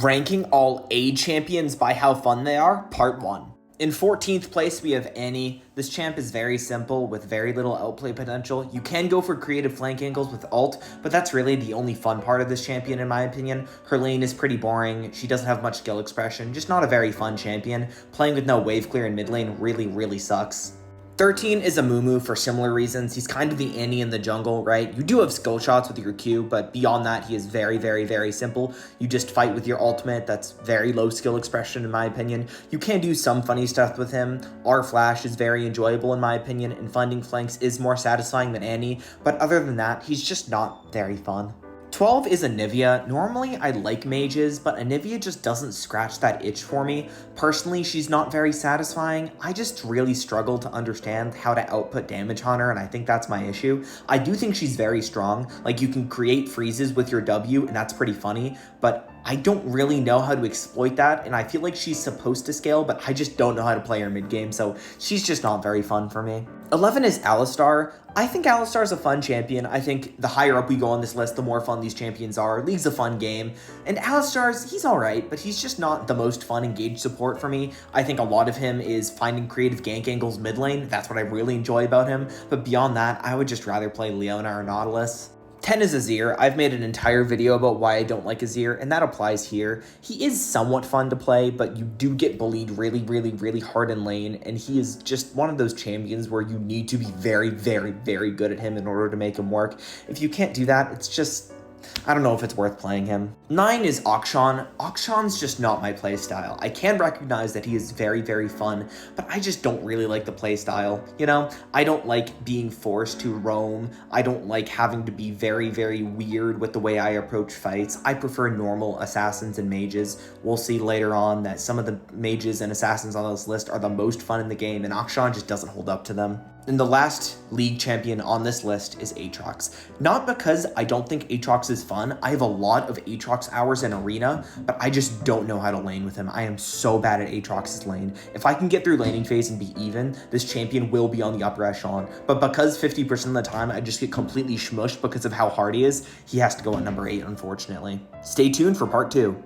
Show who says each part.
Speaker 1: Ranking all A champions by how fun they are, part 1. In 14th place, we have Annie. This champ is very simple with very little outplay potential. You can go for creative flank angles with ult, but that's really the only fun part of this champion in my opinion. Her lane is pretty boring. She doesn't have much skill expression, just not a very fun champion. Playing with no wave clear in mid lane really sucks. 13 is Amumu for similar reasons. He's kind of the Annie in the jungle, right? You do have skill shots with your Q, but beyond that, he is very simple. You just fight with your ultimate. That's very low skill expression in my opinion. You can do some funny stuff with him. R Flash is very enjoyable in my opinion, and funding flanks is more satisfying than Annie, but other than that, he's just not very fun. 12 is Anivia. Normally, I like mages, but Anivia just doesn't scratch that itch for me. Personally, she's not very satisfying. I just really struggle to understand how to output damage on her, and I think that's my issue. I do think she's very strong. Like, you can create freezes with your W, and that's pretty funny, but I don't really know how to exploit that, and I feel like she's supposed to scale, but I just don't know how to play her mid-game, so she's just not very fun for me. 11 is Alistar. I think Alistar is a fun champion. I think the higher up we go on this list, the more fun these champions are. League's a fun game, and Alistar's, he's alright, but he's just not the most fun engaged support for me. I think a lot of him is finding creative gank angles mid lane. That's what I really enjoy about him, but beyond that, I would just rather play Leona or Nautilus. 10 is Azir. I've made an entire video about why I don't like Azir, and that applies here. He is somewhat fun to play, but you do get bullied really hard in lane, and he is just one of those champions where you need to be very good at him in order to make him work. If you can't do that, it's just, I don't know if it's worth playing him. 9 is Akshan. Akshan's just not my playstyle. I can recognize that he is very fun, but I just don't really like the playstyle. You know, I don't like being forced to roam. I don't like having to be very weird with the way I approach fights. I prefer normal assassins and mages. We'll see later on that some of the mages and assassins on this list are the most fun in the game, and Akshan just doesn't hold up to them. And the last league champion on this list is Aatrox. Not because I don't think Aatrox is fun. I have a lot of Aatrox hours in Arena, but I just don't know how to lane with him. I am so bad at Aatrox's lane. If I can get through laning phase and be even, this champion will be on the upper echelon. But because 50% of the time I just get completely smushed because of how hard he is, he has to go at number 8, unfortunately. Stay tuned for part 2.